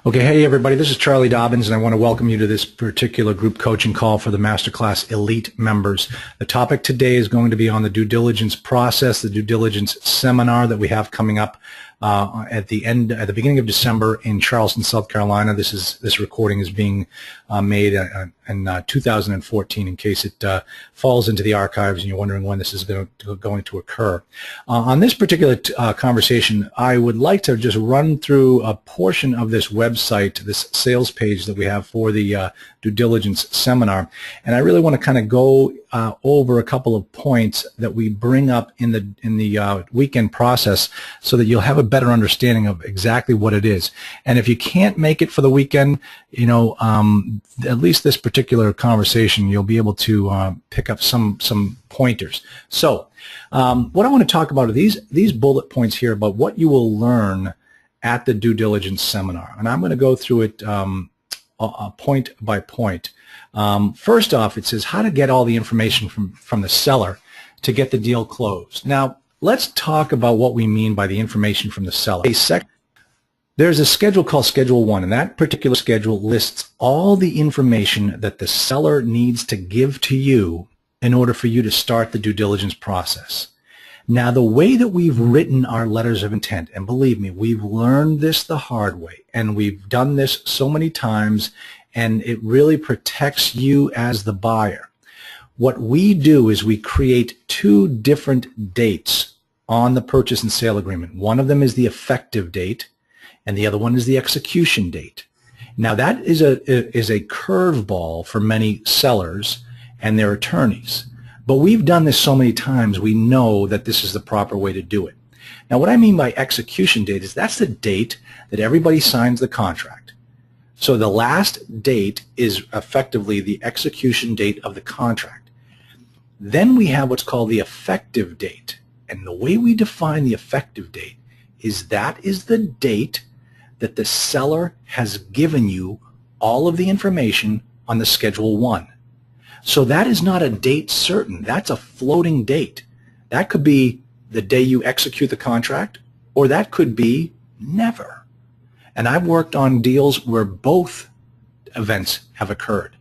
Okay, hey everybody, this is Charlie Dobbins, and I want to welcome you to this particular group coaching call for the Masterclass Elite members. The topic today is going to be on the due diligence process, the due diligence seminar that we have coming up at the beginning of December in Charleston, South Carolina. This recording is being made in 2014, in case it falls into the archives and you're wondering when this is going to occur. On this particular conversation, I would like to just run through a portion of this website, this sales page that we have for the due diligence seminar, and I really want to kind of go over a couple of points that we bring up in the weekend process, so that you'll have a better understanding of exactly what it is. And if you can't make it for the weekend, you know, at least this particular conversation, you'll be able to pick up some pointers. So what I want to talk about are these bullet points here about what you will learn at the due diligence seminar, and I'm going to go through it point by point. First off, it says how to get all the information from the seller to get the deal closed. Now, let's talk about what we mean by the information from the seller. There's a schedule called Schedule 1, and that particular schedule lists all the information that the seller needs to give to you in order for you to start the due diligence process. Now, the way that we've written our letters of intent, and believe me, we've learned this the hard way, and we've done this so many times, and it really protects you as the buyer. What we do is we create two different dates on the purchase and sale agreement. One of them is the effective date, and the other one is the execution date. Now, that is a curveball for many sellers and their attorneys. But we've done this so many times, we know that this is the proper way to do it. Now, what I mean by execution date is that's the date that everybody signs the contract. So the last date is effectively the execution date of the contract. Then we have what's called the effective date. And the way we define the effective date is that is the date that the seller has given you all of the information on the Schedule 1. So that is not a date certain. That's a floating date. That could be the day you execute the contract, or that could be never. And I've worked on deals where both events have occurred.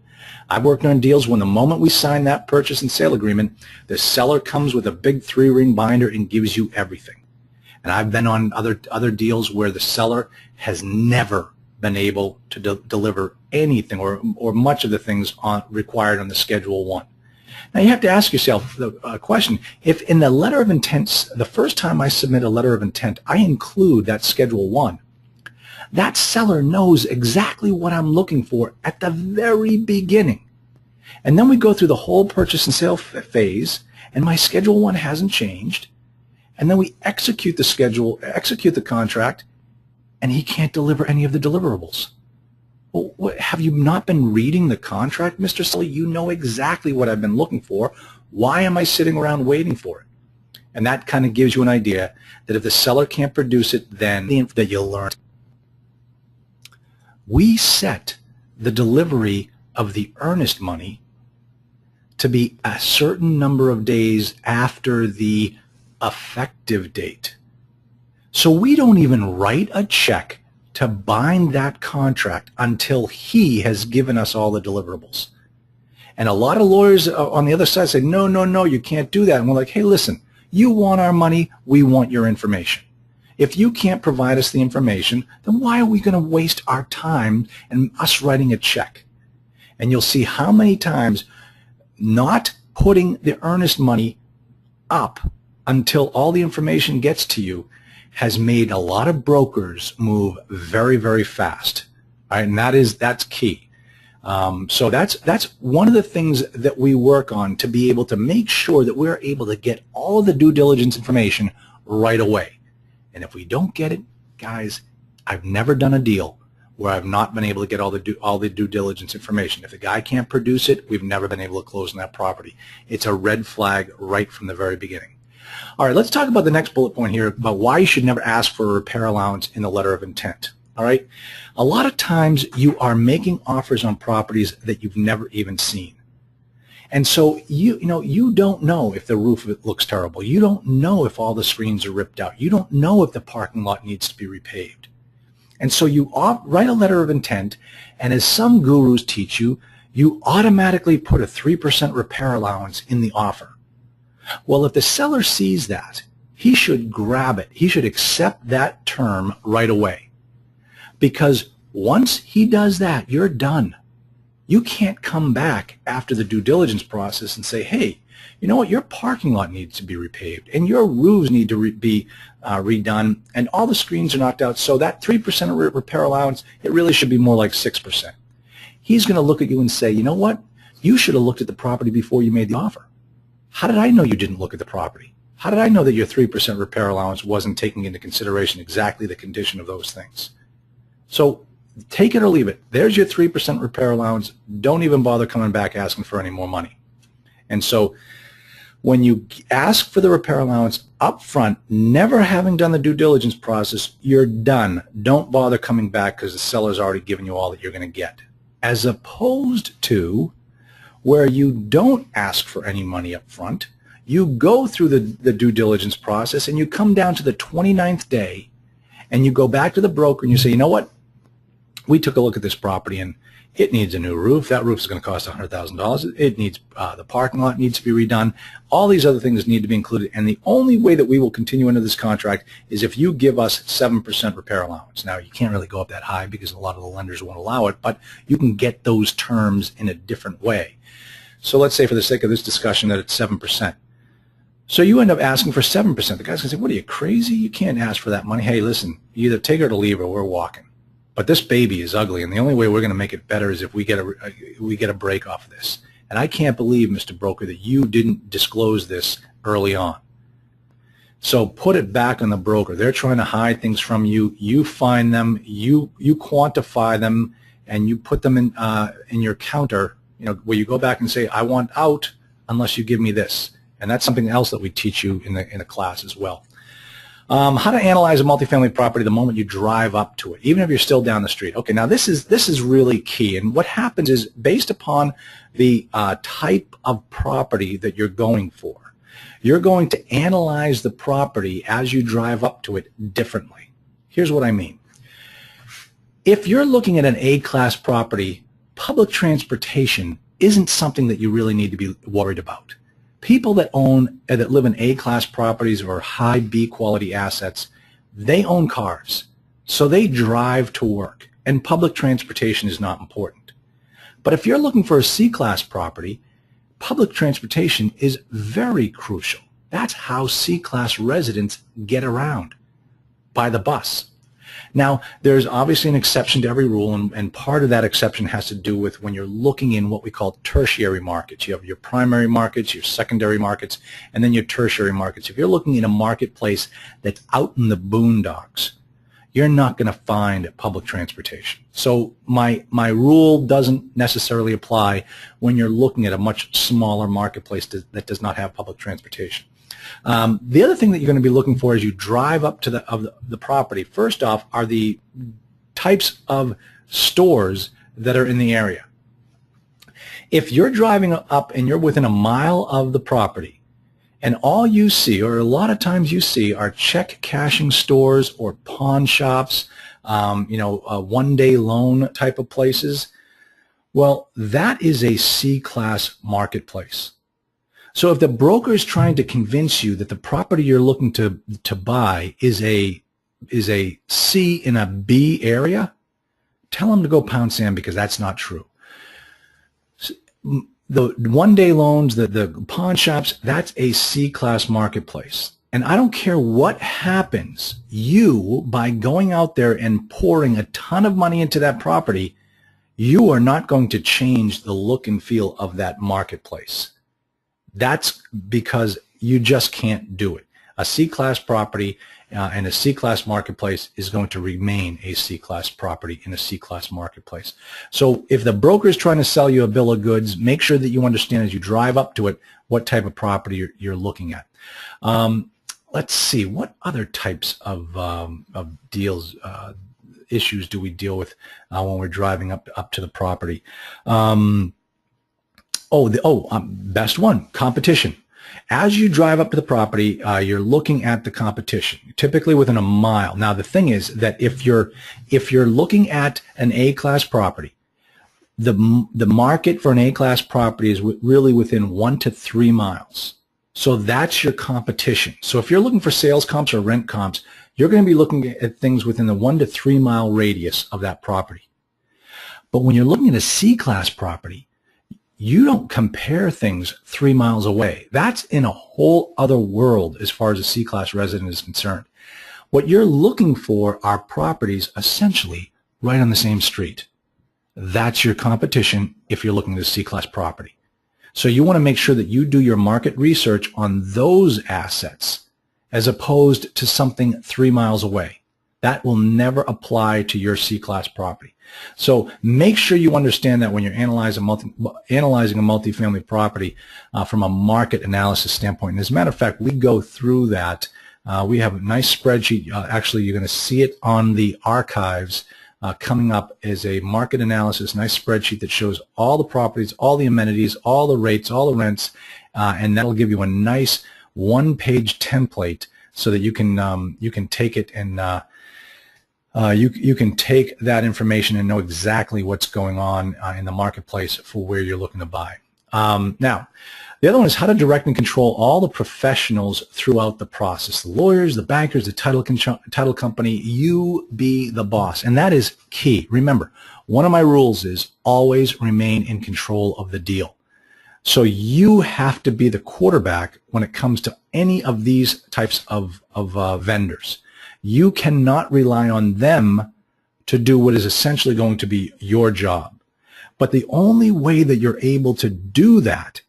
I've worked on deals when the moment we sign that purchase and sale agreement, the seller comes with a big 3-ring binder and gives you everything. And I've been on other deals where the seller has never been able to deliver anything or much of the things required on the Schedule 1. Now, you have to ask yourself the question, if in the letter of intent, the first time I submit a letter of intent, I include that Schedule 1, that seller knows exactly what I'm looking for at the very beginning. And then we go through the whole purchase and sale phase, and my Schedule 1 hasn't changed. And then we execute the contract, and he can't deliver any of the deliverables. Well, have you not been reading the contract, Mr. Sully? You know exactly what I've been looking for. Why am I sitting around waiting for it? And that kind of gives you an idea that if the seller can't produce it, then that you'll learn. We set the delivery of the earnest money to be a certain number of days after the effective date. So we don't even write a check to bind that contract until he has given us all the deliverables. And a lot of lawyers on the other side say, no, no, no, you can't do that. And we're like, hey, listen, you want our money, we want your information. If you can't provide us the information, then why are we going to waste our time and us writing a check? And you'll see how many times not putting the earnest money up until all the information gets to you has made a lot of brokers move very, very fast. All right, and that's key. So that's one of the things that we work on to be able to make sure that we're able to get all of the due diligence information right away. And if we don't get it, guys, I've never done a deal where I've not been able to get all the due diligence information. If the guy can't produce it, we've never been able to close on that property. It's a red flag right from the very beginning. All right, let's talk about the next bullet point here about why you should never ask for a repair allowance in the letter of intent. All right, a lot of times you are making offers on properties that you've never even seen. And so you don't know if the roof looks terrible. You don't know if all the screens are ripped out. You don't know if the parking lot needs to be repaved. And so you write a letter of intent, and as some gurus teach you, you automatically put a 3% repair allowance in the offer. Well, if the seller sees that, he should grab it. He should accept that term right away. Because once he does that, you're done. You can't come back after the due diligence process and say, hey, you know what, your parking lot needs to be repaved, and your roofs need to be redone, and all the screens are knocked out, so that 3% repair allowance, it really should be more like 6%. He's going to look at you and say, you know what, you should have looked at the property before you made the offer. How did I know you didn't look at the property? How did I know that your 3% repair allowance wasn't taking into consideration exactly the condition of those things? So take it or leave it. There's your 3% repair allowance. Don't even bother coming back asking for any more money. And so when you ask for the repair allowance up front, never having done the due diligence process, you're done. Don't bother coming back because the seller's already given you all that you're going to get. As opposed to where you don't ask for any money up front, you go through the due diligence process and you come down to the 29th day and you go back to the broker and you say, you know what, we took a look at this property and it needs a new roof. That roof is going to cost $100,000. It needs the parking lot needs to be redone. All these other things need to be included. And the only way that we will continue into this contract is if you give us 7% repair allowance. Now, you can't really go up that high because a lot of the lenders won't allow it, but you can get those terms in a different way. So let's say for the sake of this discussion that it's 7%. So you end up asking for 7%. The guy's going to say, what are you, crazy? You can't ask for that money. Hey, listen, you either take her to leave her, we're walking. But this baby is ugly, and the only way we're going to make it better is if we get a break off of this. And I can't believe, Mr. Broker, that you didn't disclose this early on. So put it back on the broker. They're trying to hide things from you. You find them, you quantify them, and you put them in your counter, you know, where you go back and say, I want out unless you give me this. And that's something else that we teach you in the class as well. How to analyze a multifamily property the moment you drive up to it, even if you're still down the street. Okay, now this is really key. And what happens is, based upon the type of property that you're going for, you're going to analyze the property as you drive up to it differently. Here's what I mean. If you're looking at an A-class property, public transportation isn't something that you really need to be worried about. People that live in A-class properties or high B-quality assets, they own cars, so they drive to work, and public transportation is not important. But if you're looking for a C-class property, public transportation is very crucial. That's how C-class residents get around, by the bus. Now, there's obviously an exception to every rule, and part of that exception has to do with when you're looking in what we call tertiary markets. You have your primary markets, your secondary markets, and then your tertiary markets. If you're looking in a marketplace that's out in the boondocks, you're not going to find public transportation. So my rule doesn't necessarily apply when you're looking at a much smaller marketplace that does not have public transportation. The other thing that you're going to be looking for as you drive up to the property, first off, are the types of stores that are in the area. If you're driving up and you're within a mile of the property, and all you see, or a lot of times you see, are check cashing stores or pawn shops, one-day loan type of places, well, that is a C-class marketplace. So if the broker is trying to convince you that the property you're looking to buy is a C in a B area, tell them to go pound sand, because that's not true. The one-day loans, the pawn shops, that's a C-class marketplace. And I don't care what happens, you, by going out there and pouring a ton of money into that property, you are not going to change the look and feel of that marketplace. That's because you just can't do it. A C-class property and a C-class marketplace is going to remain a C-class property in a C-class marketplace. So if the broker is trying to sell you a bill of goods, make sure that you understand as you drive up to it what type of property you're looking at. Let's see, what other types of deals, issues do we deal with when we're driving up to the property? Best one, competition. As you drive up to the property, you're looking at the competition, typically within a mile. Now, the thing is that if you're looking at an A-class property, the market for an A-class property is really within 1 to 3 miles. So that's your competition. So if you're looking for sales comps or rent comps, you're going to be looking at things within the 1 to 3 mile radius of that property. But when you're looking at a C-class property, you don't compare things 3 miles away. That's in a whole other world as far as a C-class resident is concerned. What you're looking for are properties essentially right on the same street. That's your competition if you're looking at a C-class property. So you want to make sure that you do your market research on those assets as opposed to something 3 miles away. That will never apply to your C-class property. So make sure you understand that when you're analyzing a multifamily property from a market analysis standpoint. And as a matter of fact, we go through that. We have a nice spreadsheet. Actually, you're going to see it on the archives coming up as a market analysis, nice spreadsheet that shows all the properties, all the amenities, all the rates, all the rents, and that'll give you a nice one-page template so that you can take it and you can take that information and know exactly what's going on in the marketplace for where you're looking to buy. Now, the other one is how to direct and control all the professionals throughout the process. The lawyers, the bankers, the title company, you be the boss. And that is key. Remember, one of my rules is always remain in control of the deal. So you have to be the quarterback when it comes to any of these types of vendors. You cannot rely on them to do what is essentially going to be your job. But the only way that you're able to do that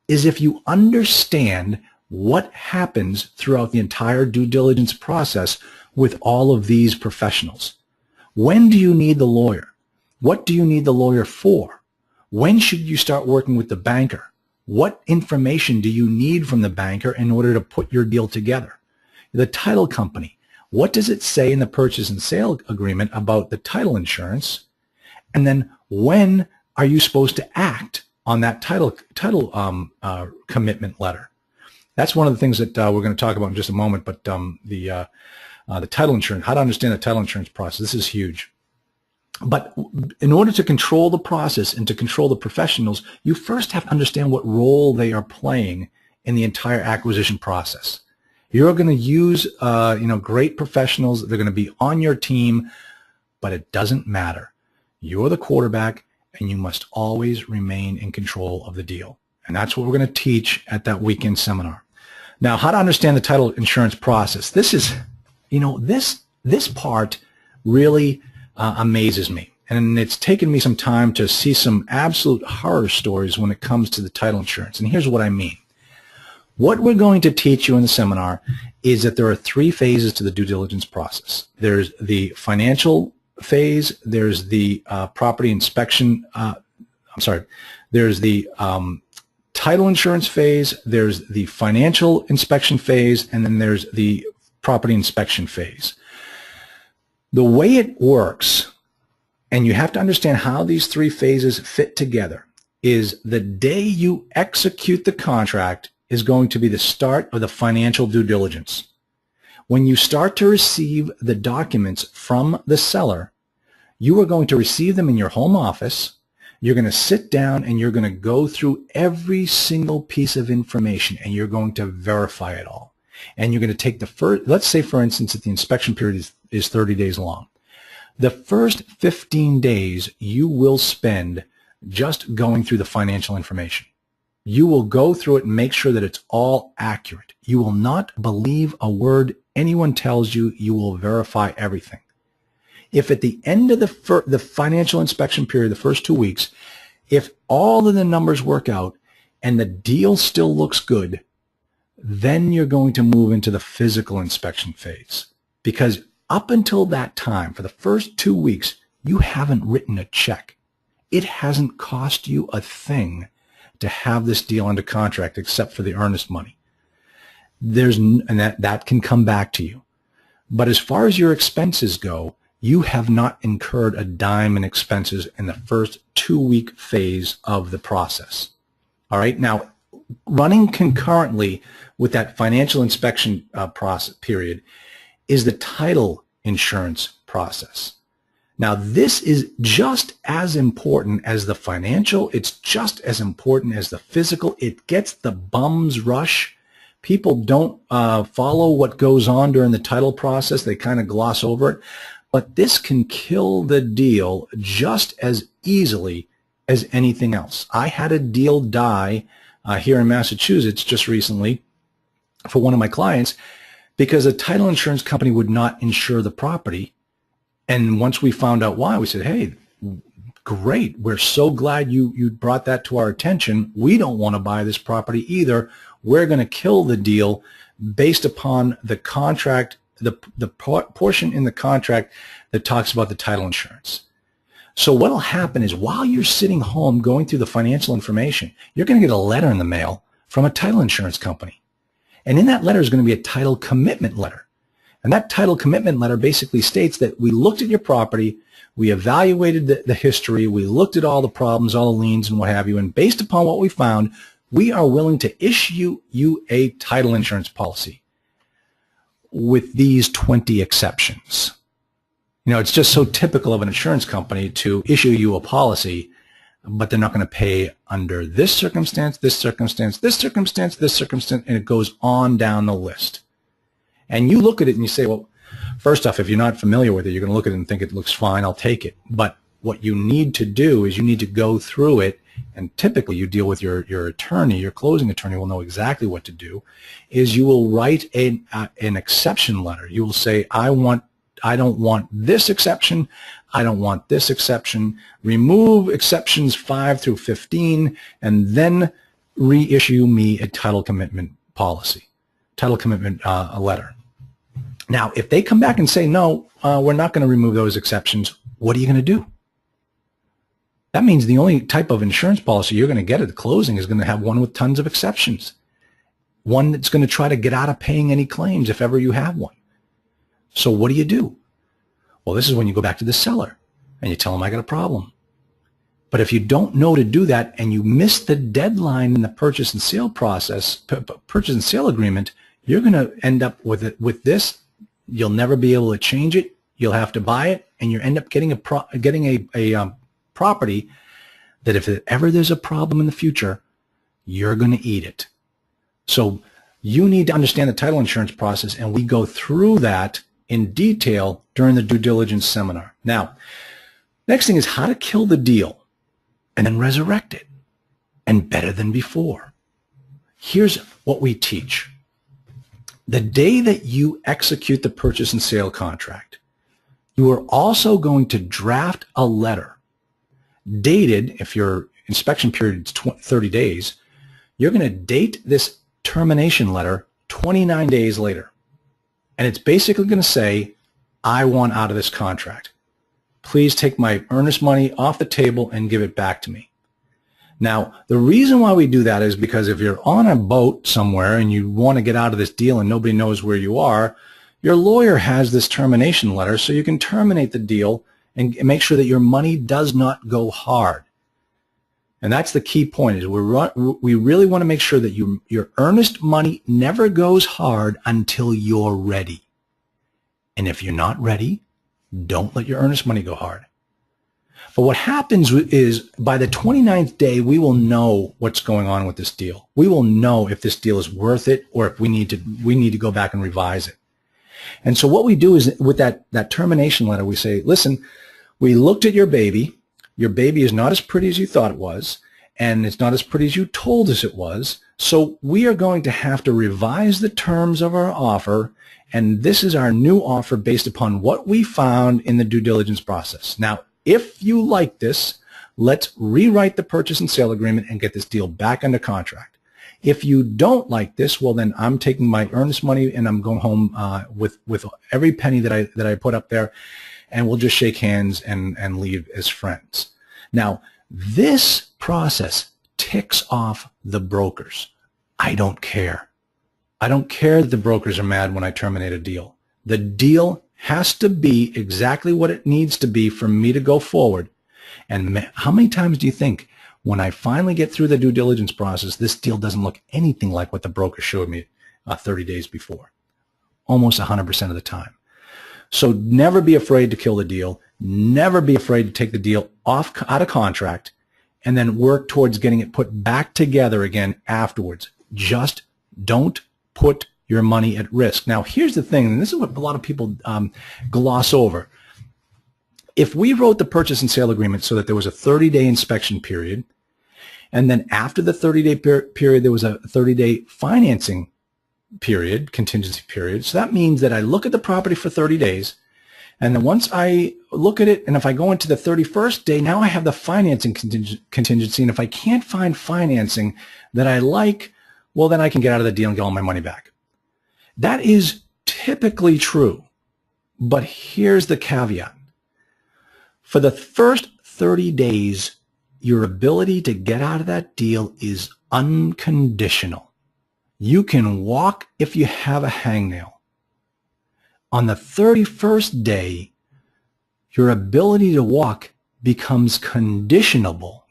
is if you understand what happens throughout the entire due diligence process with all of these professionals. When do you need the lawyer? What do you need the lawyer for? When should you start working with the banker? What information do you need from the banker in order to put your deal together? The title company. What does it say in the purchase and sale agreement about the title insurance? And then when are you supposed to act on that title commitment letter? That's one of the things that we're going to talk about in just a moment, but the title insurance, how to understand the title insurance process, this is huge. But in order to control the process and to control the professionals, you first have to understand what role they are playing in the entire acquisition process. You're going to use great professionals. They're going to be on your team, but it doesn't matter. You're the quarterback, and you must always remain in control of the deal. And that's what we're going to teach at that weekend seminar. Now, how to understand the title insurance process. This is, this part really amazes me. And it's taken me some time to see some absolute horror stories when it comes to the title insurance. And here's what I mean. What we're going to teach you in the seminar is that there are 3 phases to the due diligence process. There's the financial phase, there's the property inspection, there's the title insurance phase, there's the financial inspection phase, and then there's the property inspection phase. The way it works, and you have to understand how these 3 phases fit together, is the day you execute the contract is going to be the start of the financial due diligence. When you start to receive the documents from the seller, you are going to receive them in your home office. You're going to sit down and you're going to go through every single piece of information and you're going to verify it all. And you're going to take the first, let's say for instance that the inspection period is 30 days long. The first 15 days you will spend just going through the financial information. You will go through it and make sure that it's all accurate. You will not believe a word anyone tells you. You will verify everything. If at the end of the financial inspection period, the first 2 weeks, if all of the numbers work out and the deal still looks good, then you're going to move into the physical inspection phase. Because up until that time, for the first 2 weeks, you haven't written a check. It hasn't cost you a thing to have this deal under contract except for the earnest money. And that can come back to you. But as far as your expenses go, you have not incurred a dime in expenses in the first 2 week phase of the process. All right. Now, running concurrently with that financial inspection process period is the title insurance process. Now, this is just as important as the financial. It's just as important as the physical. It gets the bum's rush. People don't follow what goes on during the title process. They kind of gloss over it. But this can kill the deal just as easily as anything else. I had a deal die here in Massachusetts just recently for one of my clients because a title insurance company would not insure the property. And once we found out why, we said, hey, great. We're so glad you brought that to our attention. We don't want to buy this property either. We're going to kill the deal based upon the contract, the portion in the contract that talks about the title insurance. So what will happen is while you're sitting home going through the financial information, you're going to get a letter in the mail from a title insurance company. And in that letter is going to be a title commitment letter. And that title commitment letter basically states that we looked at your property, we evaluated the history, we looked at all the problems, all the liens and what have you, and based upon what we found, we are willing to issue you a title insurance policy with these 20 exceptions. You know, it's just so typical of an insurance company to issue you a policy, but they're not going to pay under this circumstance, this circumstance, this circumstance, this circumstance, and it goes on down the list. And you look at it and you say, well, first off, if you're not familiar with it, you're going to look at it and think it looks fine, I'll take it. But what you need to do is you need to go through it, and typically you deal with your attorney, your closing attorney will know exactly what to do, is you will write an exception letter. You will say, I don't want this exception, I don't want this exception, remove exceptions 5 through 15, and then reissue me a title commitment policy, title commitment letter. Now, if they come back and say, no, we're not going to remove those exceptions, what are you going to do? That means the only type of insurance policy you're going to get at the closing is going to have one with tons of exceptions, one that's going to try to get out of paying any claims if ever you have one. So what do? Well, this is when you go back to the seller and you tell them I got a problem. But if you don't know to do that and you miss the deadline in the purchase and sale process, purchase and sale agreement, you're going to end up with it with this. You'll never be able to change it. You'll have to buy it, and you end up getting a property that if ever there's a problem in the future, you're going to eat it. So you need to understand the title insurance process, and we go through that in detail during the due diligence seminar. Now, next thing is how to kill the deal and then resurrect it, and better than before. Here's what we teach. The day that you execute the purchase and sale contract, you are also going to draft a letter dated, if your inspection period is 30 days, you're going to date this termination letter 29 days later. And it's basically going to say, I want out of this contract. Please take my earnest money off the table and give it back to me. Now, the reason why we do that is because if you're on a boat somewhere and you want to get out of this deal and nobody knows where you are, your lawyer has this termination letter so you can terminate the deal and make sure that your money does not go hard. And that's the key point, is we really want to make sure that your earnest money never goes hard until you're ready. And if you're not ready, don't let your earnest money go hard. But what happens is by the 29th day, we will know what's going on with this deal. We will know if this deal is worth it or if we need to go back and revise it. And so what we do is with that termination letter, we say, listen, we looked at your baby. Your baby is not as pretty as you thought it was, and it's not as pretty as you told us it was. So we are going to have to revise the terms of our offer, and this is our new offer based upon what we found in the due diligence process. Now, if you like this, let's rewrite the purchase and sale agreement and get this deal back under contract. If you don't like this, well, then I'm taking my earnest money and I'm going home with every penny that I put up there, and we'll just shake hands and leave as friends. Now, this process ticks off the brokers. I don't care. I don't care that the brokers are mad when I terminate a deal. The deal has to be exactly what it needs to be for me to go forward. And how many times do you think When I finally get through the due diligence process, this deal doesn't look anything like what the broker showed me 30 days before, almost 100% of the time. So never be afraid to kill the deal. Never be afraid to take the deal out of contract and then work towards getting it put back together again afterwards. Just don't put your money at risk. Now, here's the thing, and this is what a lot of people gloss over. If we wrote the purchase and sale agreement so that there was a 30-day inspection period, and then after the 30-day period, there was a 30-day financing period, contingency period. So that means that I look at the property for 30 days, and then once I look at it, and if I go into the 31st day, now I have the financing contingency, and if I can't find financing that I like, well, then I can get out of the deal and get all my money back. That is typically true, but here's the caveat. For the first 30 days, your ability to get out of that deal is unconditional. You can walk if you have a hangnail. On the 31st day, your ability to walk becomes conditional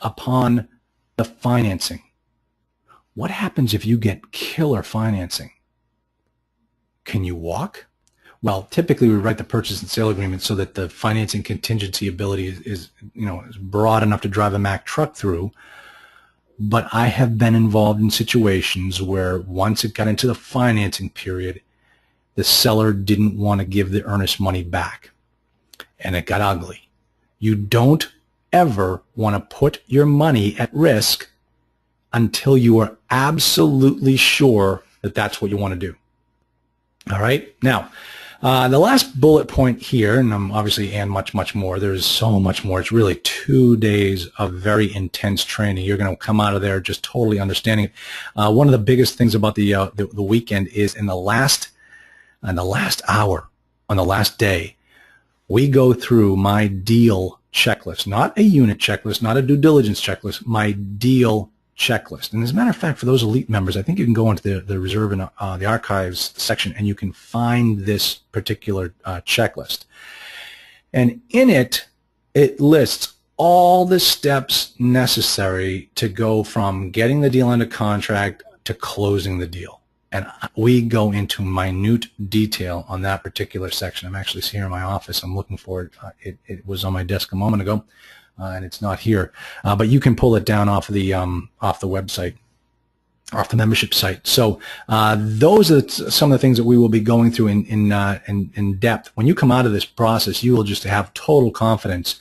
upon the financing. What happens if you get killer financing? Can you walk? Well, typically we write the purchase and sale agreement so that the financing contingency ability is broad enough to drive a Mack truck through. But I have been involved in situations where once it got into the financing period, the seller didn't want to give the earnest money back, and it got ugly. You don't ever want to put your money at risk until you are absolutely sure that that's what you want to do. All right? Now, the last bullet point here, and obviously and much more, there's so much more. It's really 2 days of very intense training. You're going to come out of there just totally understanding it. One of the biggest things about the weekend is in the last hour, on the last day, we go through my deal checklist, not a unit checklist, not a due diligence checklist, my deal checklist. And as a matter of fact, for those elite members, I think you can go into the reserve and the archives section, and you can find this particular checklist. And in it, it lists all the steps necessary to go from getting the deal under contract to closing the deal. And we go into minute detail on that particular section. I'm actually here in my office. I'm looking for it. It was on my desk a moment ago. And it's not here, but you can pull it down off the website, off the membership site. So those are some of the things that we will be going through in depth. When you come out of this process, you will just have total confidence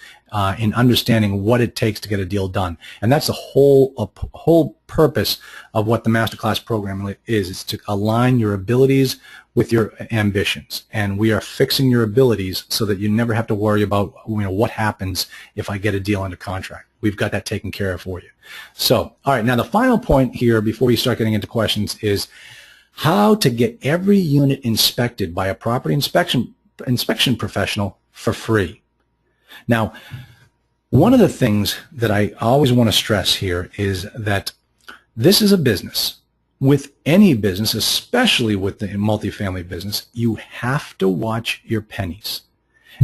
in understanding what it takes to get a deal done, and that's the whole purpose of what the Masterclass program is to align your abilities with your ambitions, and we are fixing your abilities so that you never have to worry about what happens if I get a deal under contract. We've got that taken care of for you. So, all right, now the final point here before we start getting into questions is how to get every unit inspected by a property inspection professional for free. Now, one of the things that I always want to stress here is that this is a business. With any business, especially with the multifamily business, you have to watch your pennies.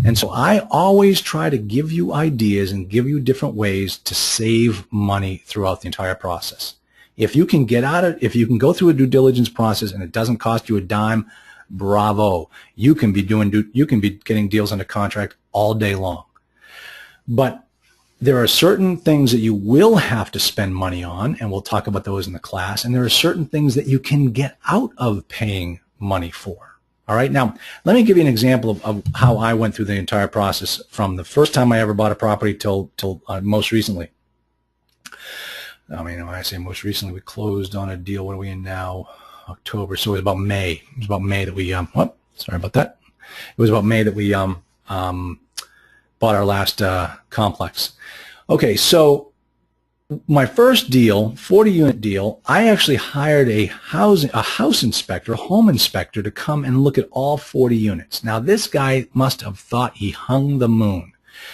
And so I always try to give you ideas and give you different ways to save money throughout the entire process. If you can if you can go through a due diligence process and it doesn't cost you a dime, bravo. You can be getting deals under contract all day long. But there are certain things that you will have to spend money on, and we'll talk about those in the class, and there are certain things that you can get out of paying money for. All right, now let me give you an example of how I went through the entire process from the first time I ever bought a property till most recently. I mean, when I say most recently, we closed on a deal. What are we in now? October. So it was about May. It was about May that we sorry about that. It was about May that we bought our last complex. Okay, so my first deal, 40-unit deal, I actually hired a house inspector, a home inspector, to come and look at all 40 units. Now, this guy must have thought he hung the moon,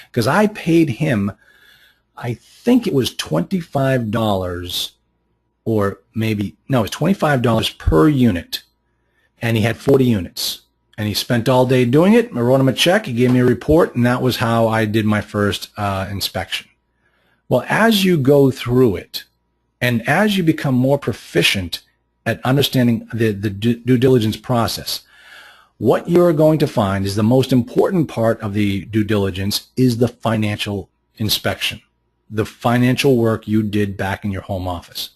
because I paid him, I think it was $25 or maybe, no, it was $25 per unit, and he had 40 units. And he spent all day doing it. I wrote him a check. He gave me a report, and that was how I did my first inspection. Well, as you go through it, and as you become more proficient at understanding the due diligence process, what you're going to find is the most important part of the due diligence is the financial inspection, the financial work you did back in your home office.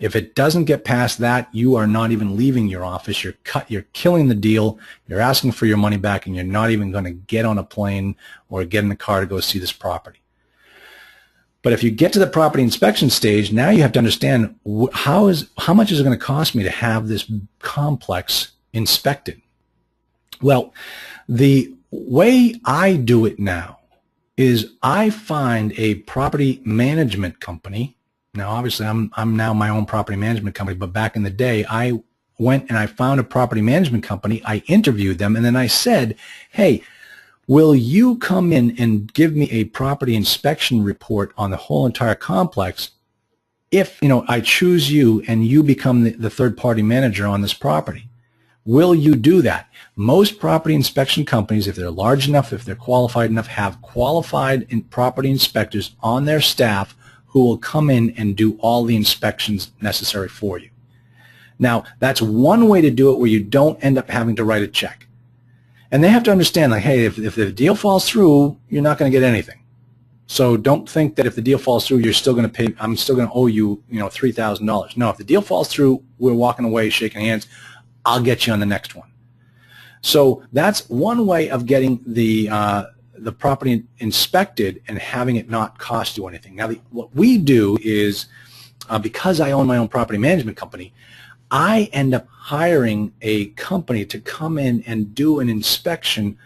If it doesn't get past that, you are not even leaving your office. You're killing the deal. You're asking for your money back, and you're not even going to get on a plane or get in the car to go see this property. But if you get to the property inspection stage, now you have to understand how much is it going to cost me to have this complex inspected. Well, the way I do it now is I find a property management company. Now, obviously, I'm now my own property management company, but back in the day, I went and I found a property management company. I interviewed them, and then I said, hey, will you come in and give me a property inspection report on the whole entire complex if, I choose you and you become the third-party manager on this property? Will you do that? Most property inspection companies, if they're large enough, if they're qualified enough, have qualified property inspectors on their staff who will come in and do all the inspections necessary for you. Now, that's one way to do it where you don't end up having to write a check. And they have to understand, like, hey, if the deal falls through, you're not going to get anything. So don't think that if the deal falls through, you're still going to pay, I'm still going to owe you, $3,000. No, if the deal falls through, we're walking away, shaking hands, I'll get you on the next one. So that's one way of getting the property inspected and having it not cost you anything. Now, what we do is, because I own my own property management company, I end up hiring a company to come in and do an inspection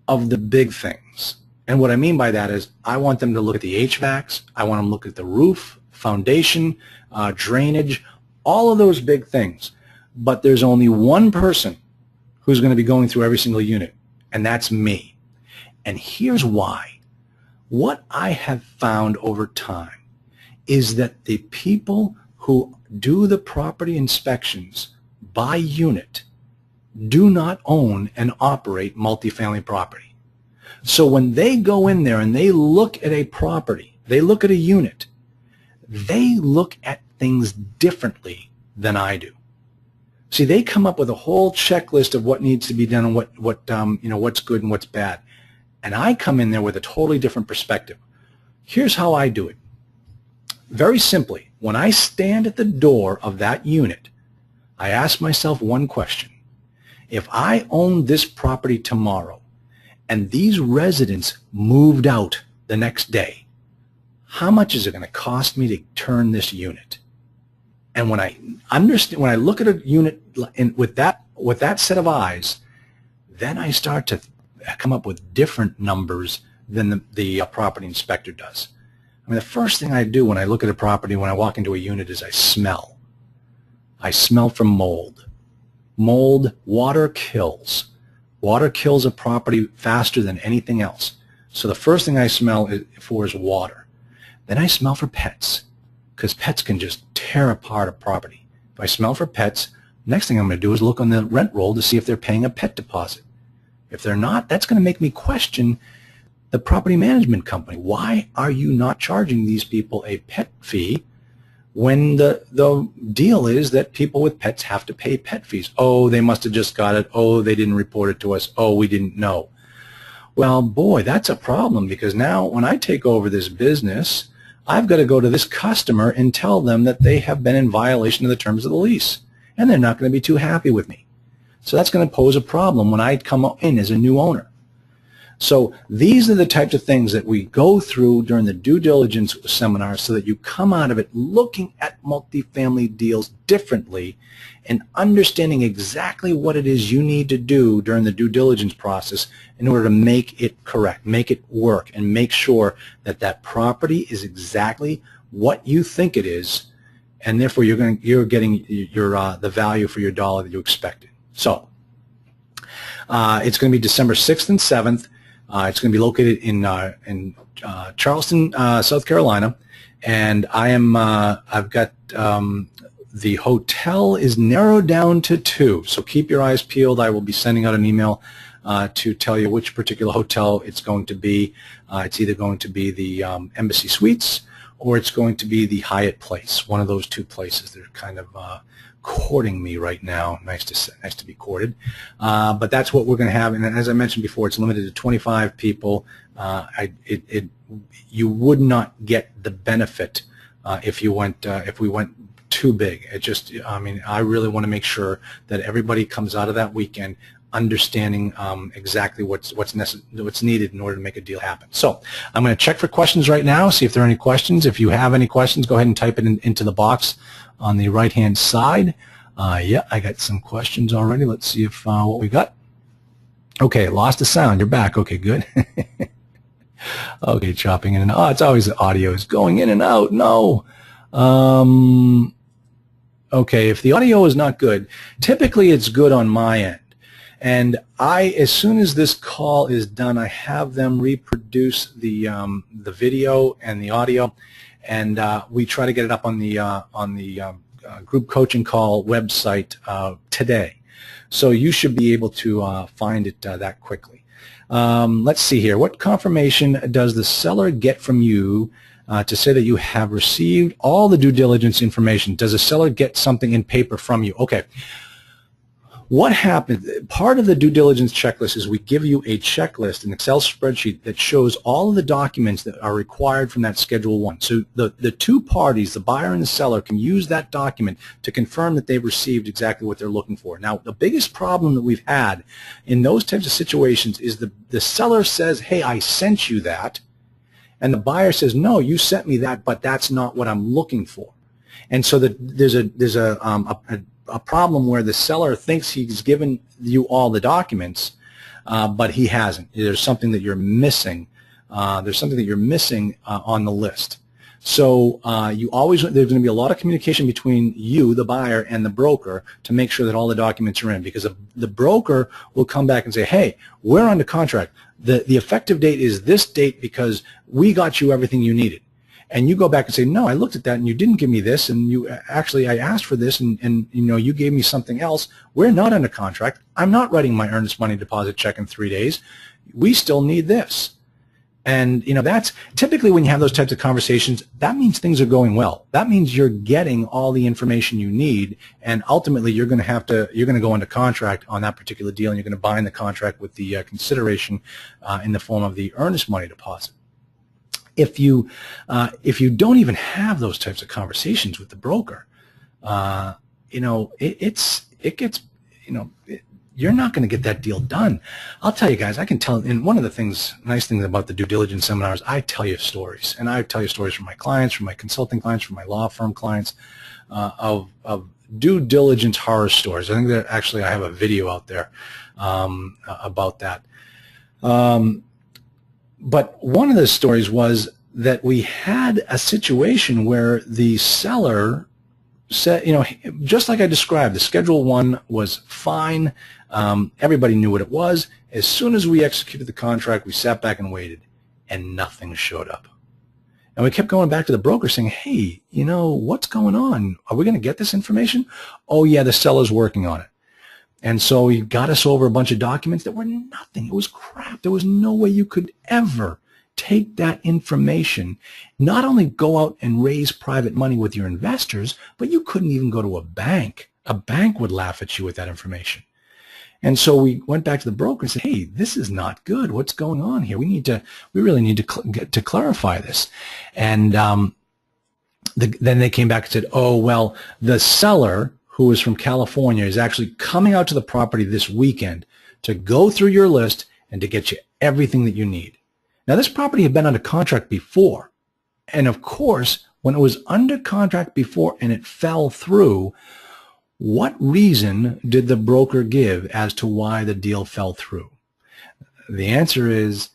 of the big things. And what I mean by that is I want them to look at the HVACs, I want them to look at the roof, foundation, drainage, all of those big things. But there's only one person who's going to be going through every single unit, and that's me. And here's why. What I have found over time is that the people who do the property inspections by unit do not own and operate multifamily property. So when they go in there and they look at a property, they look at a unit, they look at things differently than I do. See, they come up with a whole checklist of what needs to be done and what's good and what's bad. And I come in there with a totally different perspective. Here's how I do it. Very simply, when I stand at the door of that unit, I ask myself one question. If I owned this property tomorrow and these residents moved out the next day, how much is it going to cost me to turn this unit? And when I understand, when I look at a unit with that set of eyes, then I start to come up with different numbers than the property inspector does. I mean, the first thing I do when I look at a property, when I walk into a unit, is I smell. I smell for mold. Mold, water kills. Water kills a property faster than anything else. So the first thing I smell for is water. Then I smell for pets, because pets can just tear apart a property. If I smell for pets, next thing I'm going to do is look on the rent roll to see if they're paying a pet deposit. If they're not, that's going to make me question the property management company. Why are you not charging these people a pet fee when the deal is that people with pets have to pay pet fees? Oh, they must have just got it. Oh, they didn't report it to us. Oh, we didn't know. Well, boy, that's a problem, because now when I take over this business, I've got to go to this customer and tell them that they have been in violation of the terms of the lease, and they're not going to be too happy with me. So that's going to pose a problem when I come in as a new owner. So these are the types of things that we go through during the due diligence seminar so that you come out of it looking at multifamily deals differently and understanding exactly what it is you need to do during the due diligence process in order to make it correct, make it work, and make sure that that property is exactly what you think it is, and therefore you're getting the value for your dollar that you expected. So it's going to be December 6th and 7th. It's going to be located in Charleston, South Carolina, and I've got The hotel is narrowed down to 2, so keep your eyes peeled. I will be sending out an email to tell you which particular hotel it's going to be. It's either going to be the Embassy Suites or it's going to be the Hyatt Place, one of those 2 places. They're kind of courting me right now. Nice to be courted. But that's what we're going to have. And as I mentioned before, it's limited to 25 people. You would not get the benefit if we went too big. I really want to make sure that everybody comes out of that weekend understanding exactly what's needed in order to make a deal happen. So I'm going to check for questions right now, see if there are any questions. If you have any questions, go ahead and type it into the box on the right-hand side. Yeah, I got some questions already. Let's see if what we got. Okay, lost the sound. You're back. Okay, good. Okay, chopping in and out. Oh, it's always the audio is going in and out. No. Okay, if the audio is not good, typically it's good on my end. And as soon as this call is done, I have them reproduce the video and the audio, and we try to get it up on the group coaching call website today. So you should be able to find it that quickly. Let's see here. What confirmation does the seller get from you to say that you have received all the due diligence information? Does the seller get something in paper from you? Okay. What happened, part of the due diligence checklist is we give you a checklist, an Excel spreadsheet that shows all of the documents that are required from that Schedule 1. So the 2 parties, the buyer and the seller, can use that document to confirm that they've received exactly what they're looking for. Now, the biggest problem that we've had in those types of situations is the seller says, hey, I sent you that, and the buyer says, no, you sent me that, but that's not what I'm looking for. And so there's a problem where the seller thinks he's given you all the documents, but he hasn't. There's something that you're missing. On the list. So there's going to be a lot of communication between you, the buyer, and the broker to make sure that all the documents are in, because the broker will come back and say, hey, we're under contract. The effective date is this date because we got you everything you needed. And you go back and say, no, I looked at that and you didn't give me this, and I asked for this, and you gave me something else. We're not under contract. I'm not writing my earnest money deposit check in 3 days. We still need this. And that's typically when you have those types of conversations, that means things are going well. That means you're getting all the information you need, and ultimately you're going to go into contract on that particular deal, and you're going to bind the contract with the consideration in the form of the earnest money deposit. If you don't even have those types of conversations with the broker, you're not going to get that deal done. I'll tell you guys, I can tell, and one of the nice things about the due diligence seminars, I tell you stories, and I tell you stories from my clients, from my consulting clients, from my law firm clients, of due diligence horror stories. I think that actually I have a video out there about that. But one of the stories was that we had a situation where the seller said, just like I described, the Schedule 1 was fine. Everybody knew what it was. As soon as we executed the contract, we sat back and waited, and nothing showed up. And we kept going back to the broker saying, hey, what's going on? Are we going to get this information? Oh, yeah, the seller's working on it. And so he got us over a bunch of documents that were nothing. It was crap. There was no way you could ever take that information, not only go out and raise private money with your investors, but you couldn't even go to a bank. A bank would laugh at you with that information. And so we went back to the broker and said, hey, this is not good. What's going on here? We really need to clarify this. And then they came back and said, oh, well, the seller, who is from California, is actually coming out to the property this weekend to go through your list and to get you everything that you need. Now, this property had been under contract before. And of course, when it was under contract before and it fell through, what reason did the broker give as to why the deal fell through? The answer is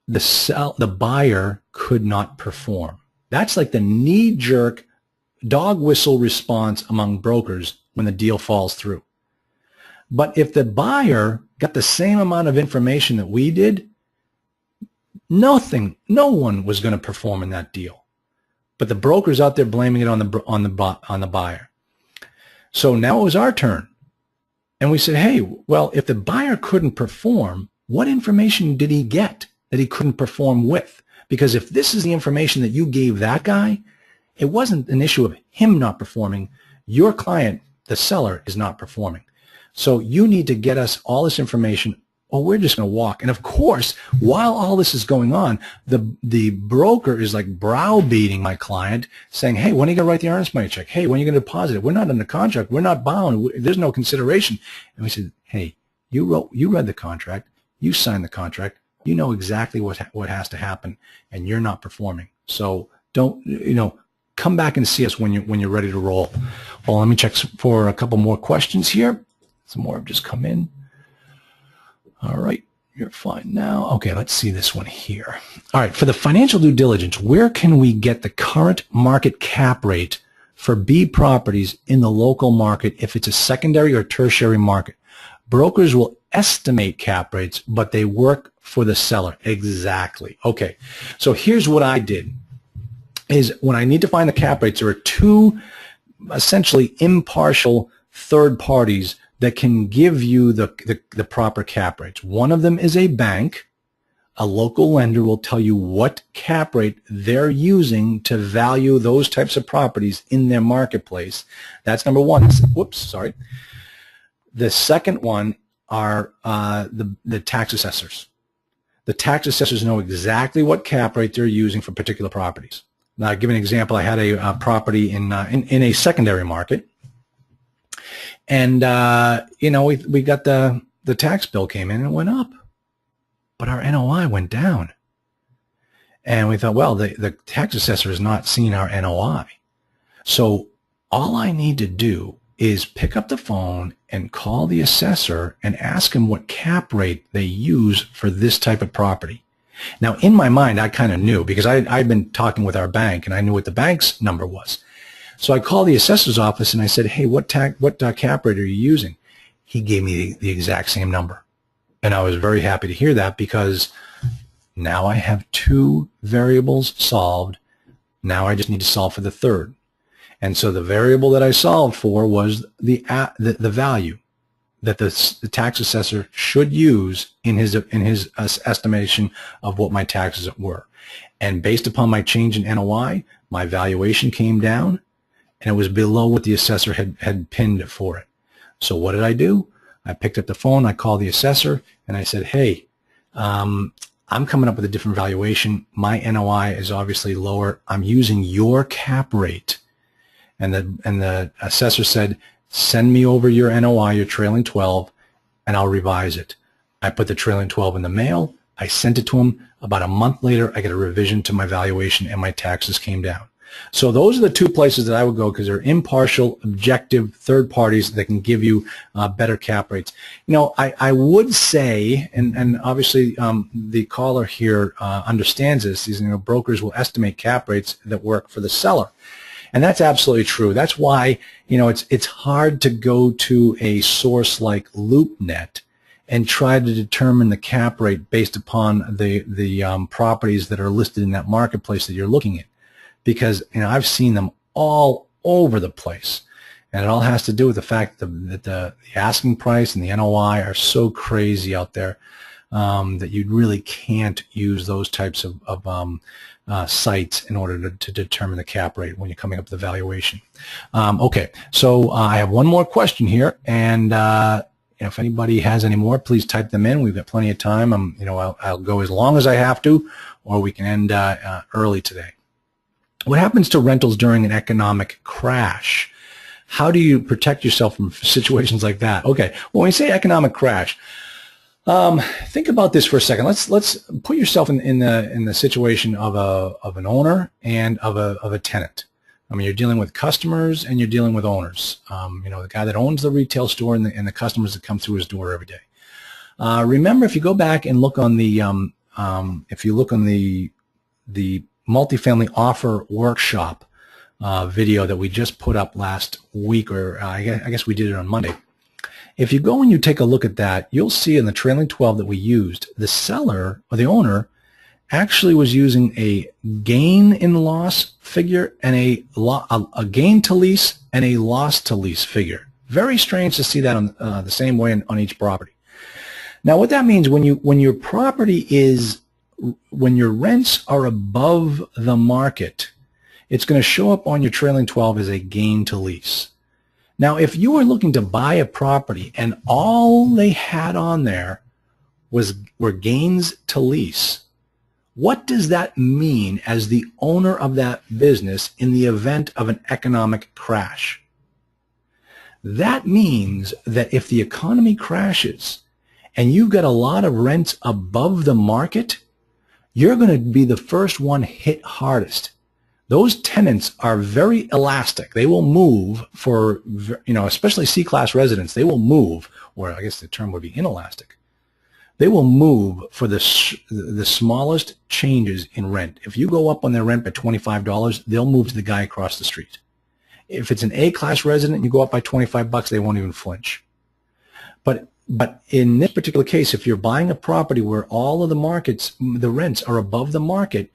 the buyer could not perform. That's like the knee-jerk dog whistle response among brokers when the deal falls through. But if the buyer got the same amount of information that we did, no one was going to perform in that deal. But the broker's out there blaming it on the buyer. So now it was our turn. And we said, hey, well, if the buyer couldn't perform, what information did he get that he couldn't perform with? Because if this is the information that you gave that guy, it wasn't an issue of him not performing. Your client, the seller, is not performing. So you need to get us all this information, or we're just going to walk. And of course, while all this is going on, the broker is like browbeating my client, saying, hey, when are you going to write the earnest money check? Hey, when are you going to deposit it? We're not under contract. We're not bound. There's no consideration. And we said, hey, you read the contract. You signed the contract. You know exactly what has to happen, and you're not performing. So don't, come back and see us when you're ready to roll. Well, let me check for a couple more questions here. Some more have just come in. All right, you're fine now. Okay, let's see this one here. All right, for the financial due diligence, where can we get the current market cap rate for B properties in the local market if it's a secondary or tertiary market? Brokers will estimate cap rates, but they work for the seller. Exactly. Okay, so here's what I did. Is when I need to find the cap rates, there are two essentially impartial third parties that can give you the proper cap rates. One of them is a bank. A local lender will tell you what cap rate they're using to value those types of properties in their marketplace. That's number one. Whoops, sorry. The second one are the tax assessors. The tax assessors know exactly what cap rate they're using for particular properties. Now, I'll give an example. I had a property in a secondary market. And, we got the tax bill came in and it went up, but our NOI went down. And we thought, well, the tax assessor has not seen our NOI. So all I need to do is pick up the phone and call the assessor and ask him what cap rate they use for this type of property. Now, in my mind, I kind of knew because I'd been talking with our bank and I knew what the bank's number was. So I called the assessor's office and I said, hey, what cap rate are you using? He gave me the exact same number. And I was very happy to hear that because now I have two variables solved. Now I just need to solve for the third. And so the variable that I solved for was the value that the tax assessor should use in his estimation of what my taxes were. And based upon my change in NOI, my valuation came down. And it was below what the assessor had pinned for it. So what did I do? I picked up the phone, I called the assessor, and I said, hey, I'm coming up with a different valuation. My NOI is obviously lower. I'm using your cap rate. And the assessor said, send me over your NOI, your trailing 12, and I'll revise it. I put the trailing 12 in the mail. I sent it to him. About a month later, I got a revision to my valuation, and my taxes came down. So those are the two places that I would go because they're impartial, objective third parties that can give you better cap rates. I would say, and obviously the caller here understands this, these brokers will estimate cap rates that work for the seller. And that's absolutely true. That's why, it's hard to go to a source like LoopNet and try to determine the cap rate based upon the properties that are listed in that marketplace that you're looking at. Because I've seen them all over the place, and it all has to do with the fact that the asking price and the NOI are so crazy out there that you really can't use those types of sites in order to determine the cap rate when you're coming up with the valuation. Okay, so I have one more question here, and if anybody has any more, please type them in. We've got plenty of time. I'll go as long as I have to, or we can end early today. What happens to rentals during an economic crash? How do you protect yourself from situations like that? Okay, well, when you say economic crash, think about this for a second. Let's put yourself in the situation of an owner and of a tenant. You're dealing with customers and you're dealing with owners. The guy that owns the retail store and the customers that come through his door every day. Remember, if you go back and look on the multifamily offer workshop video that we just put up last week, or I guess we did it on Monday. If you go and you take a look at that, you'll see in the trailing 12 that we used, the seller or the owner actually was using a gain in loss figure and a gain to lease and a loss to lease figure. Very strange to see that on the same way on each property. Now, what that means when your property is, when your rents are above the market, it's going to show up on your trailing 12 as a gain to lease. Now, if you were looking to buy a property and all they had on there were gains to lease, what does that mean as the owner of that business in the event of an economic crash? That means that if the economy crashes and you've got a lot of rents above the market, you're going to be the first one hit hardest. Those tenants are very elastic. They will move for, especially C-class residents, they will move, or I guess the term would be inelastic. They will move for the smallest changes in rent. If you go up on their rent by $25, they'll move to the guy across the street. If it's an A-class resident and you go up by $25, they won't even flinch. But in this particular case, if you're buying a property where all of the rents are above the market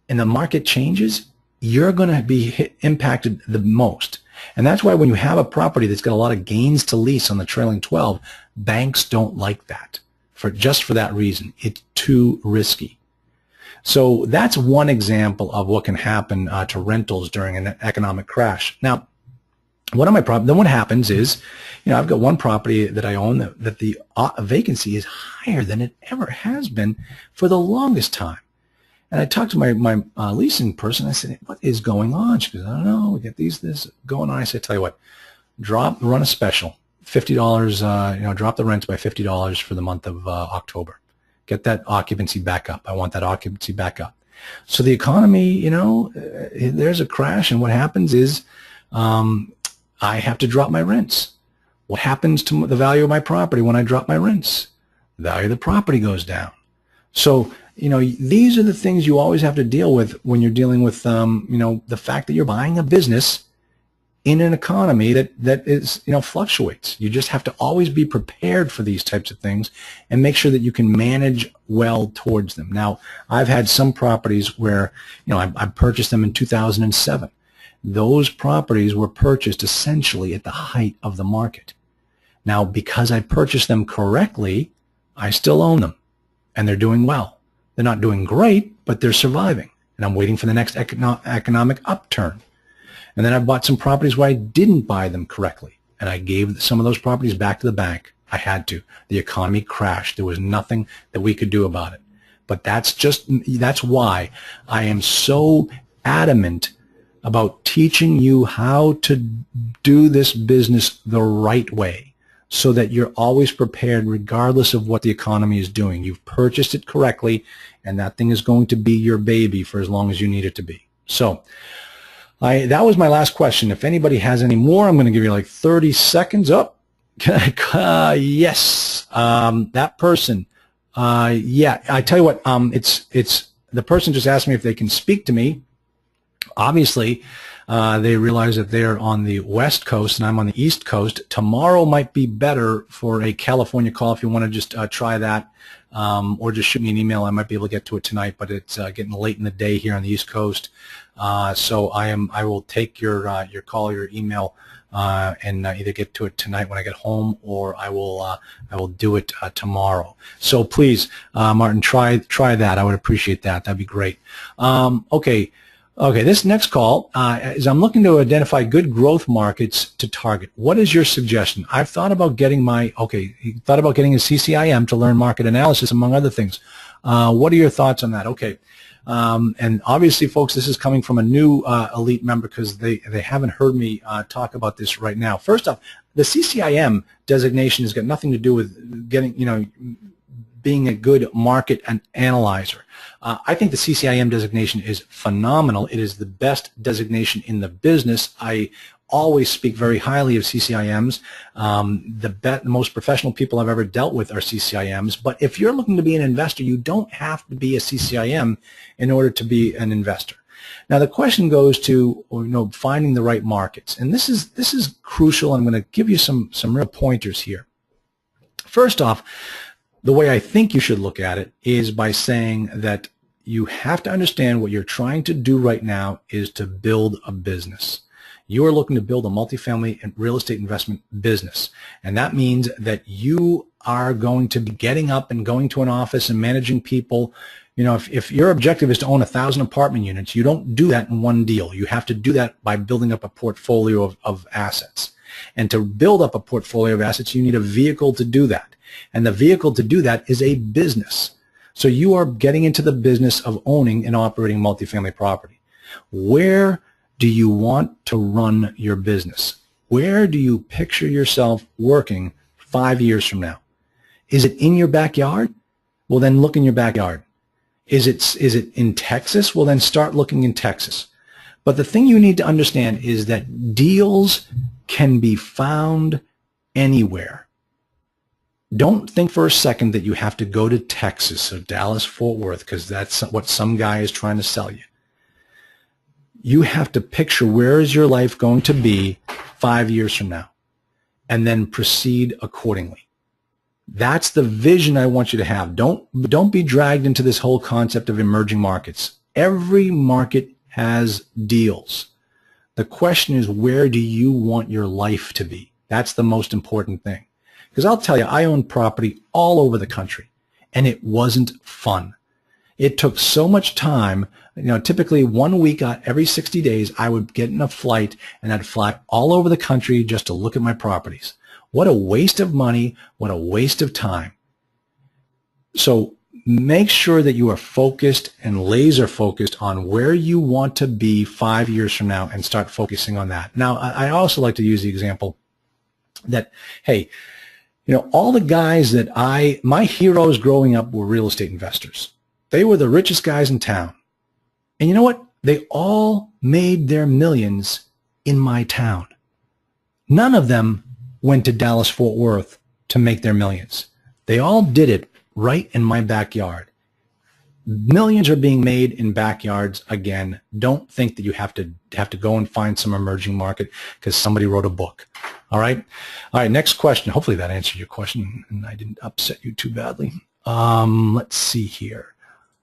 and the market changes, you're going to be impacted the most. And that's why when you have a property that's got a lot of gains to lease on the trailing 12, banks don't like that. Just for that reason. It's too risky. So that's one example of what can happen to rentals during an economic crash. Now, then what happens is, I've got one property that I own that the vacancy is higher than it ever has been for the longest time. And I talked to my leasing person. I said, what is going on? She goes, I don't know. We get this going on. I said, tell you what, run a special. $50, drop the rents by $50 for the month of October. Get that occupancy back up. I want that occupancy back up. So the economy, there's a crash, and what happens is I have to drop my rents. What happens to the value of my property when I drop my rents? The value of the property goes down. So, these are the things you always have to deal with when you're dealing with, the fact that you're buying a business in an economy that is, fluctuates. You just have to always be prepared for these types of things and make sure that you can manage well towards them. Now, I've had some properties where, I purchased them in 2007. Those properties were purchased essentially at the height of the market. Now, because I purchased them correctly, I still own them, and they're doing well. They're not doing great, but they're surviving, and I'm waiting for the next economic upturn. And then I bought some properties where I didn't buy them correctly, and I gave some of those properties back to the bank. I had to. The economy crashed. There was nothing that we could do about it. But that's why I am so adamant about teaching you how to do this business the right way so that you're always prepared regardless of what the economy is doing. You've purchased it correctly, and that thing is going to be your baby for as long as you need it to be. So that was my last question. If anybody has any more, I'm going to give you like 30 seconds up. Yes, that person. Yeah, I tell you what, it's the person just asked me if they can speak to me. Obviously, they realize that they're on the West Coast and I'm on the East Coast. Tomorrow might be better for a California call if you want to just try that, or just shoot me an email. I might be able to get to it tonight, but it's getting late in the day here on the East Coast. So I will take your call, your email, and either get to it tonight when I get home, or I will do it tomorrow. So please, Martin, try that. I would appreciate that. That'd be great. Okay, this next call is I'm looking to identify good growth markets to target. What is your suggestion? I've thought about getting he thought about getting a CCIM to learn market analysis, among other things. What are your thoughts on that? Okay, and obviously, folks, this is coming from a new elite member because they haven't heard me talk about this right now. First off, the CCIM designation has got nothing to do with being a good market analyzer. I think the CCIM designation is phenomenal. It is the best designation in the business. I always speak very highly of CCIMs. The most professional people I've ever dealt with are CCIMs. But if you're looking to be an investor, you don't have to be a CCIM in order to be an investor. Now the question goes to finding the right markets, and this is crucial. I'm going to give you some real pointers here. First off, the way I think you should look at it is by saying that you have to understand what you're trying to do right now is to build a business. You are looking to build a multifamily and real estate investment business. And that means that you are going to be getting up and going to an office and managing people. You know, if your objective is to own 1,000 apartment units, you don't do that in one deal. You have to do that by building up a portfolio of assets. And to build up a portfolio of assets, you need a vehicle to do that. And the vehicle to do that is a business. So you are getting into the business of owning and operating multifamily property. Where do you want to run your business? Where do you picture yourself working 5 years from now? Is it in your backyard? Well, then look in your backyard. Is it in Texas? Well, then start looking in Texas. But the thing you need to understand is that deals can be found anywhere. Don't think for a second that you have to go to Texas or Dallas, Fort Worth, because that's what some guy is trying to sell you. You have to picture where is your life going to be 5 years from now, and then proceed accordingly. That's the vision I want you to have. Don't be dragged into this whole concept of emerging markets. Every market has deals. The question is, where do you want your life to be? That's the most important thing. Because I'll tell you, I owned property all over the country, and it wasn't fun. It took so much time. You know, typically 1 week every 60 days, I would get in a flight, and I'd fly all over the country just to look at my properties. What a waste of money. What a waste of time. So make sure that you are focused and laser focused on where you want to be 5 years from now and start focusing on that. Now, I also like to use the example that, hey, you know, all the guys that my heroes growing up were real estate investors. They were the richest guys in town. And you know what? They all made their millions in my town. None of them went to Dallas, Fort Worth to make their millions. They all did it right in my backyard. Millions are being made in backyards. Again, don't think that you have to go and find some emerging market because somebody wrote a book. All right? All right, next question. Hopefully that answered your question and I didn't upset you too badly. Let's see here.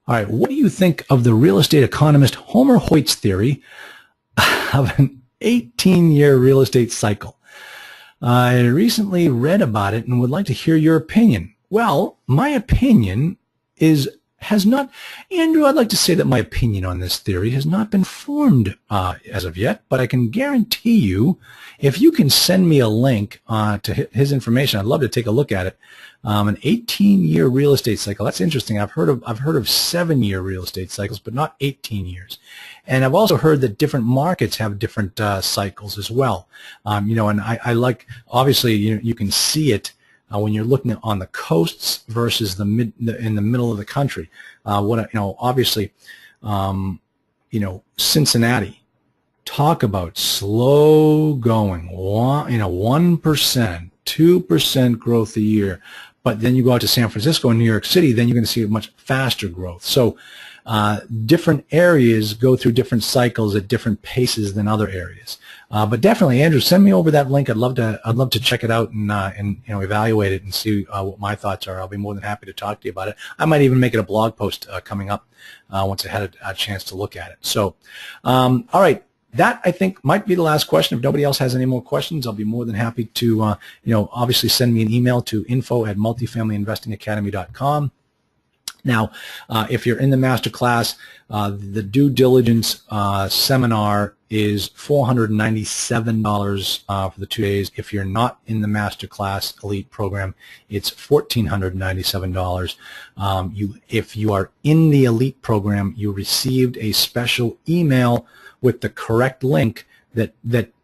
All right, what do you think of the real estate economist Homer Hoyt's theory of an 18-year real estate cycle? I recently read about it and would like to hear your opinion. Well, my opinion has not, Andrew, I'd like to say that my opinion on this theory has not been formed as of yet, but I can guarantee you, if you can send me a link to his information, I'd love to take a look at it. An 18-year real estate cycle. That's interesting. I've heard of 7-year real estate cycles, but not 18 years. And I've also heard that different markets have different cycles as well. You know, and I like, obviously, you can see it when you're looking on the coasts versus in the middle of the country. Obviously, Cincinnati. Talk about slow going. 1%, 2% growth a year. But then you go out to San Francisco and New York City, then you're going to see a much faster growth. So different areas go through different cycles at different paces than other areas. But definitely, Andrew, send me over that link. I'd love to check it out and evaluate it and see what my thoughts are. I'll be more than happy to talk to you about it. I might even make it a blog post coming up once I had a chance to look at it. So, all right. That, I think, might be the last question. If nobody else has any more questions, I'll be more than happy to, obviously send me an email to info@multifamilyinvestingacademy.com. Now, if you're in the master class, the due diligence seminar is $497 for the 2 days. If you're not in the master class elite program, it's $1,497. If you are in the elite program, you received a special email with the correct link that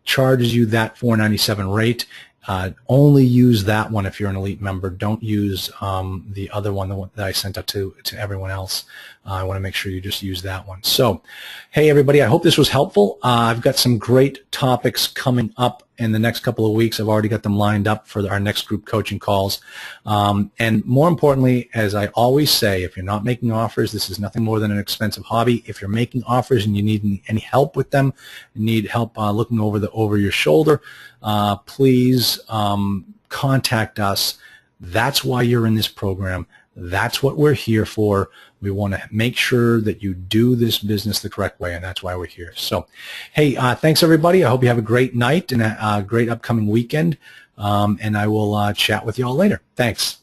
charges you that $497 rate. Only use that one if you're an elite member. Don't use the other one, the one that I sent out to everyone else. I want to make sure you just use that one. So, hey everybody, I hope this was helpful. I've got some great topics coming up in the next couple of weeks. I've already got them lined up for our next group coaching calls. And more importantly, as I always say, if you're not making offers, this is nothing more than an expensive hobby. If you're making offers and you need any help with them, need help looking over your shoulder, please contact us. That's why you're in this program. That's what we're here for. We want to make sure that you do this business the correct way, and that's why we're here. So, hey, thanks everybody. I hope you have a great night and a great upcoming weekend, and I will chat with you all later. Thanks.